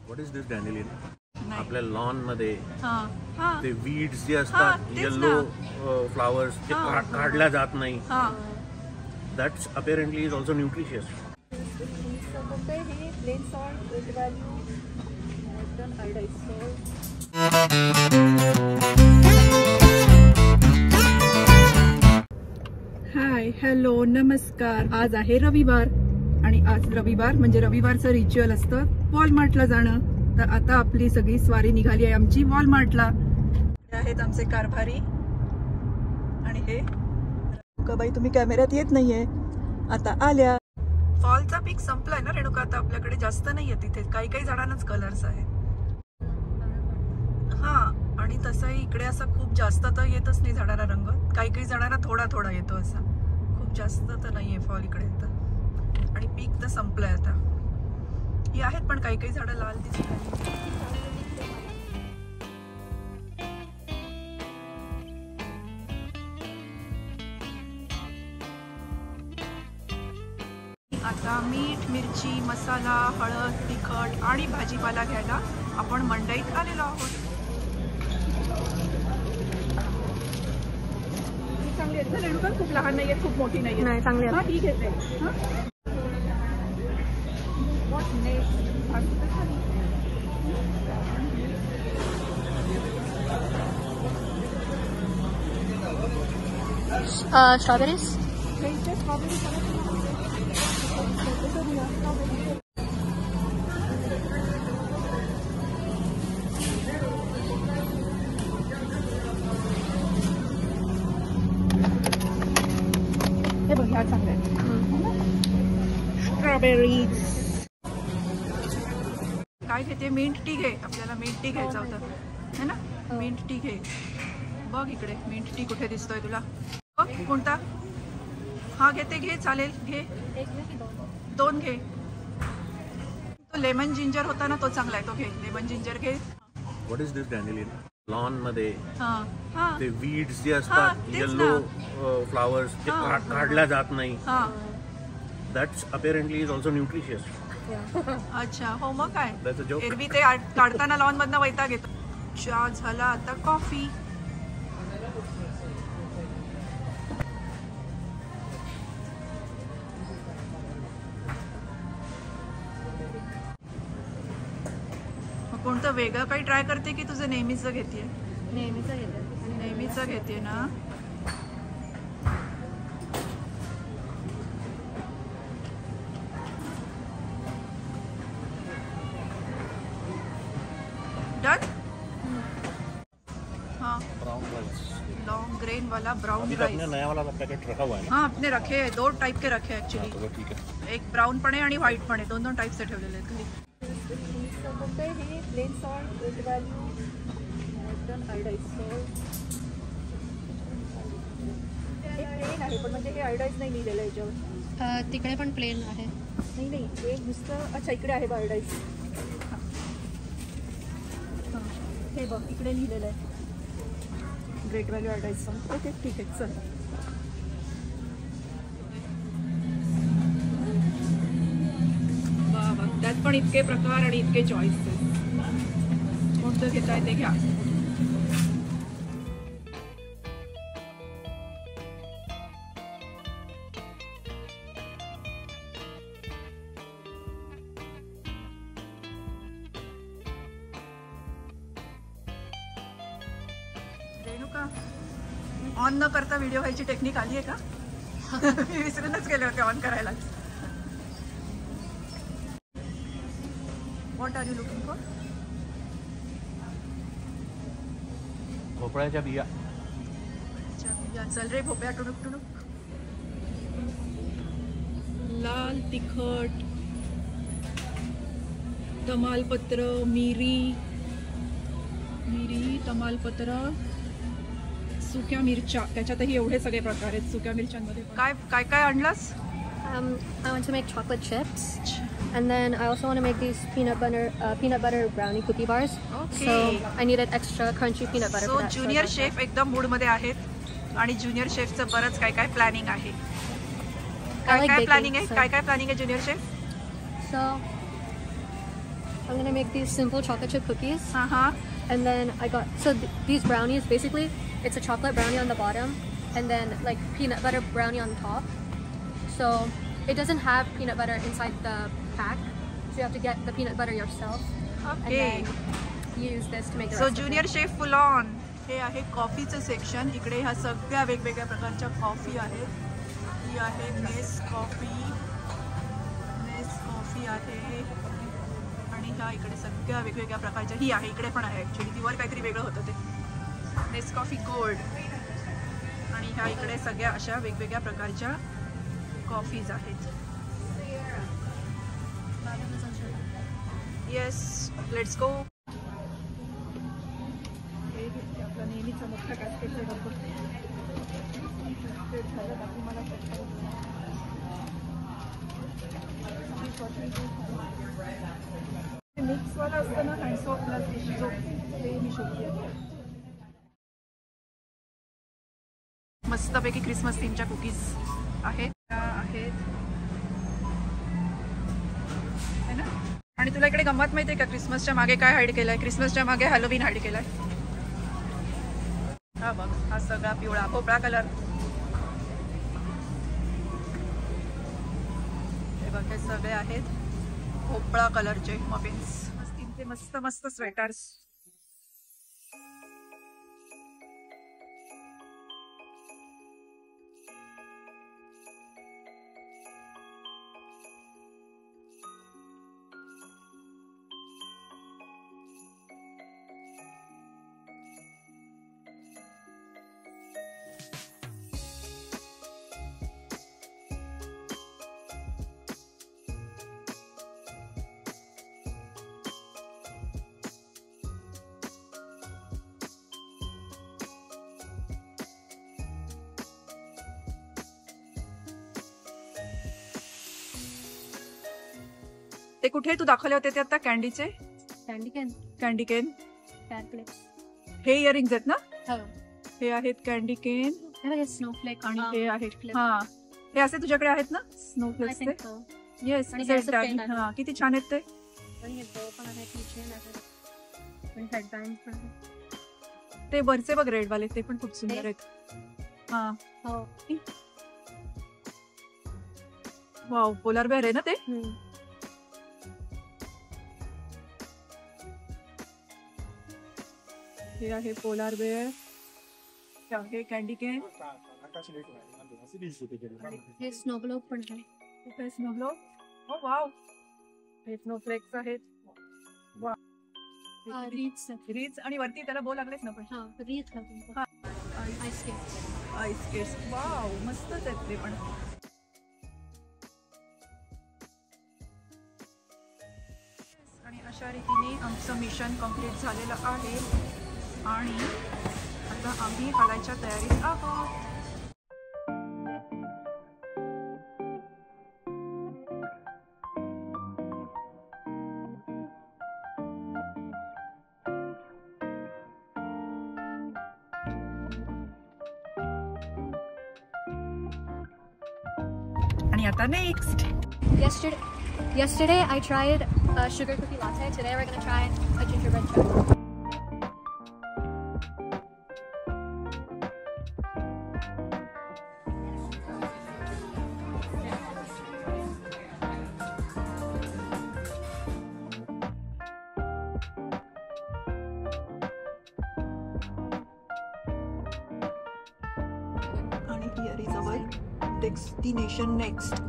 What is this डॅनिलियन? आपल्या lawn मध्ये ते वीड्स जे हां, असतात, तेच येलो फ्लावर्स, ते काढल्या जात नाही. That's apparently is also nutritious. High, hello, नमस्कार. आज आहे रविवार आणि आज रविवार म्हणजे रविवारचं रिच्युअल असतं वॉलमार्टला जाणं. तर आता आपली सगळी स्वारी निघाली आहे आमची वॉलमार्टला. हे आहेत आमचे कारभारी आणि हे बाई तुम्ही कॅमेऱ्यात येत नाहीये. आता आल्या. फॉलचा पीक संपलाय ना रेणुका, आता आपल्याकडे जास्त नाहीये तिथे. काही काही जणांनाच कलर्स आहेत. हा, आणि तसंही इकडे असं खूप जास्त तर येतच नाही झाडाला रंग. काही काही जणांना थोडा थोडा येतो, असा खूप जास्त तर नाहीये फॉल इकडे. आणि पीक तर संपलंय आता. ही आहेत पण काही काही झाडं लाल दिसत आहेत. आता मीठ, मिरची, मसाला, हळद, तिखट आणि भाजीपाला घ्यायला आपण मंडईत आलेलो आहोत. चांगली आहे रेणुका, खूप लहान नाहीये, खूप मोठी नाहीये. चांगली आहे. ठीक आहे. Strawberries? हे बघ, ह्या चांगल्या आहेत. स्ट्रॉबेरीज. काय घेते? मिंट टी घे. आपल्याला मिंट टी घ्यायचं होतं है ना. मिंट टी घे. बघ इकडे मिंट टी कुठे दिसतोय तुला? बघ कोणता? हा घेते, घे, चालेल, घे. दोन घे. तो लेमन जिंजर होता ना, तो चांगला आहे, तो घे. लेमन जिंजर घे. What is this dandelion? Lawn मध्ये ते वीड्स जे हां, असतात, तेच येलो फ्लावर्स, ते काढल्या जात नाही. That's apparently is also nutritious. अच्छा, हो. मग काय, That's a joke. एरवी ते काढताना लॉन मधनं वैताग येतो. चहा झाला, आता कॉफी. कोणतं वेगळं काही ट्राय करते की तुझं नेहमीचं घेते? नेहमीचं घेते ना. डन. हाँ, लॉन्ग ग्रेन वाला ब्राउन राइस. नया वाला पैकेट रखा हुआ है ना? हाँ, अपने रखे हैं. दो टाइप के रखे हैं एक्चुअली. तो ठीक है. एक ब्राउन पण आहे आणि व्हाईट पण आहे. दोन टाइप से ठेवलेले आहेत घरी. Plain salt, good value, iodise salt. हे प्लेन आहे पण म्हणजे हे आयोडाइज नाही लिहिलेलं आहे याच्यावर. तिकडे पण प्लेन आहे. नाही नाही, हे नुसतं. अच्छा, इकडे आहे आयोडाइज. हे बघ, इकडे लिहिलेलं आहे great value iodise salt. Okay, ठीक आहे, चल. त्यात पण इतके प्रकार आणि इतके चॉईसेस. कोणतं घेताय ते घ्या. रेणुका, ऑन न करता व्हिडिओ व्हायची टेक्निक आली आहे का? मी विसरूनच गेले होते ऑन करायलाच. What are you looking for? भोपळ्याच्या बिया. चल रे भोपळ्या, टुणूक टुणूक. लाल तिखट, तमालपत्र, मिरी, तमालपत्र, सुक्या मिरच्या. त्याच्यातही एवढे सगळे प्रकार आहेत सुक्या मिरच्यांमध्ये. काय काय काय आणलास? I want to make chocolate chips, and then I also want to make these peanut butter brownie cookie bars. Okay. So I needed extra crunchy peanut butter. So junior chef एकदम मूड मध्ये आहेत आणि junior chefचं बरंच काय काय planning आहे. काय काय प्लॅनिंग आहे? काय काय प्लॅनिंग आहे junior chef? So I'm gonna make these simple chocolate chip cookies. Uh-huh. And then I got, so these brownies, basically, it's a chocolate brownie on the bottom and then like peanut butter brownie on top. So it doesn't have peanut butter inside the pack. So you have to get the peanut butter yourself. Okay. And then use this to make the So rest junior of it. chef full on. हे आहे कॉफीचं section. इकडे ह्या सगळ्या वेगवेगळ्या प्रकारच्या coffee आहेत. ही आहे नेस coffee आहे आणि ह्या इकडे सगळ्या वेगवेगळ्या प्रकारच्या ही आहे. इकडे पण आहे ॲक्च्युली, तीवर काहीतरी वेगळं होतं ते नेस कॉफी गोल्ड. आणि ह्या इकडे सगळ्या अशा वेगवेगळ्या प्रकारच्या कॉफीज आहेत. Yes, let's go. आपला नेहमीचा मोठा कॅस्केटचा डब्बा मिक्सवाला असतं ना हँड्स ऑफ प्लस डिशो, ते मी शोधते. मस्तपैकी क्रिसमस थीमच्या कुकीज आहेत है ना. आणि तुला इकडे गंमत माहिती आहे का, क्रिसमसच्या मागे काय हाईड केलंय? क्रिसमसच्या मागे हॅलोवीन हाईड केलाय. हा बघ, हा सगळा पिवळा भोपळा कलर. हे बघ, हे सगळे आहेत भोपळा कलरचे मफिन्स. मस्त मस्त मस्त स्वेटर्स. ते कुठे तू दाखवले होते ते आता कॅन्डीचे? कॅन्डी केन. हे इयरिंग्स आहेत ना? हे आहेत कॅन्डी केन स्नोफ्लेक आणि हे आहेत. हा, हे असे तुझ्याकडे आहेत ना स्नोफ्लेक्स? येस, हा, किती छान आहेत ते. ते वरचे बघ रेड वाले, ते पण खूप सुंदर आहेत. हा, वाव, पोलार बेअर आहे ना ते. हे आहे पोलार बेअर. हे कॅन्डी केन. हे स्नोग्लोब पण आहे. कुठे स्नोग्लोब? हो वाव, हे स्नोफ्लेक्स आहेत. रीच आणि वरती त्याला बो लागलेच ना पण. Ice skates. वाव, मस्तच आहेत ते पण. आणि अशा रीतीने आमचं मिशन कंप्लीट झालेलं आहे आणि आता आम्ही हालायच्या तयारीत आहोत. आणि आता next. Yesterday I tried a sugar cookie latte. Today we're gonna try a gingerbread chai. आणि here is our destination next.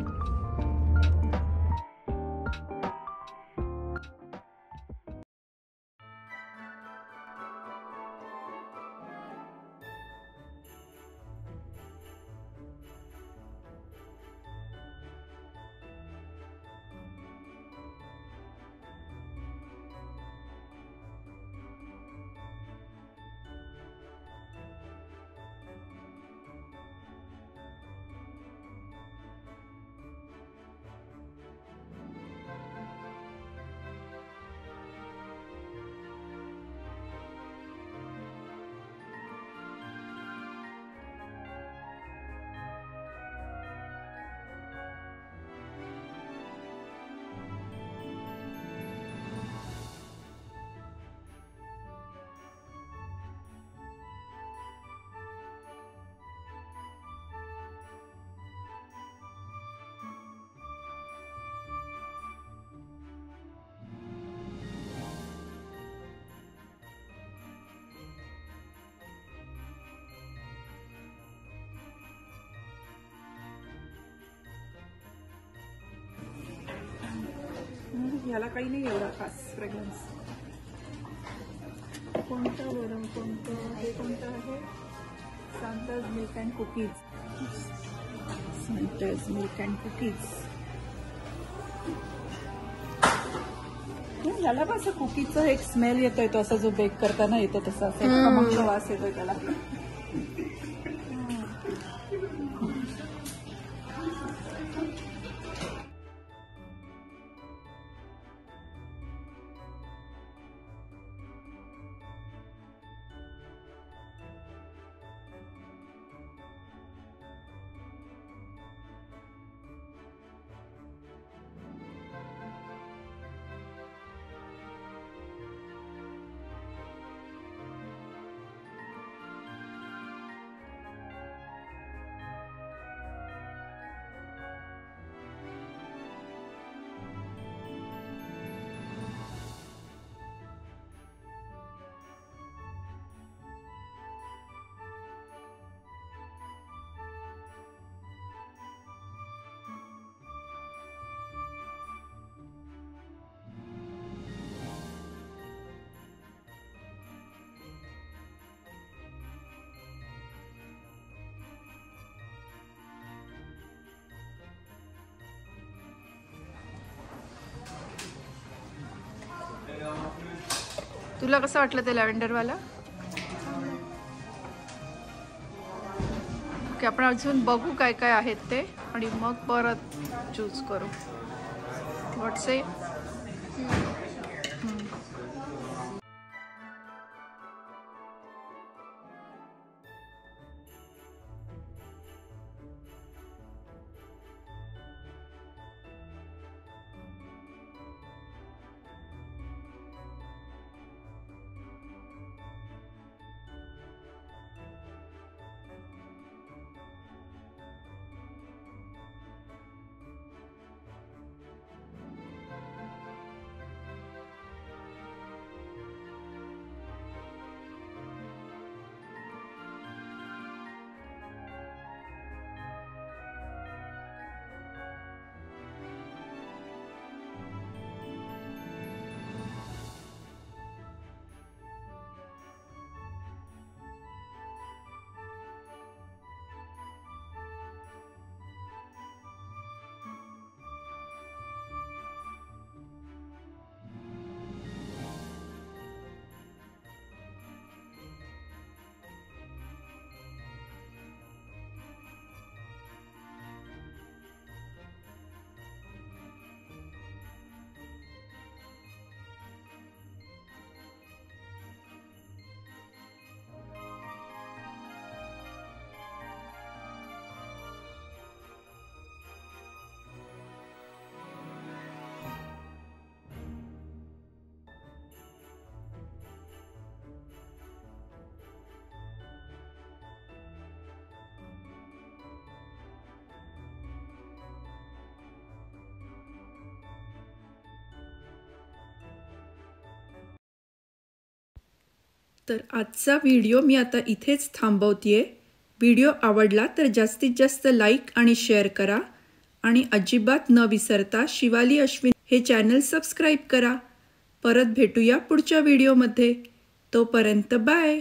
ह्याला काही नाही एवढा खास फ्रेग्रन्स. कोणतं बरं कोणतं हे कोणतं आहे? Santa's milk and cookies. Santa's milk and cookies. ह्याला पण असं कुकीचा एक स्मेल येतोय तो असा जो बेक करताना येतो तसा खमंग वास येतोय त्याला. तुला कसं वाटलं ते लॅव्हेंडरवाला? ओके, आपण अजून बघू काय काय आहेत ते आणि मग परत चूज करू. व्हॉट से? तर आजचा व्हिडिओ मी आता इथेच थांबवतेय. व्हिडिओ आवडला तर जास्तीत जास्त लाईक आणि शेअर करा आणि अजिबात न विसरता शिवाली अश्विन हे चॅनल सबस्क्राईब करा. परत भेटूया पुढच्या व्हिडिओमध्ये. तोपर्यंत बाय.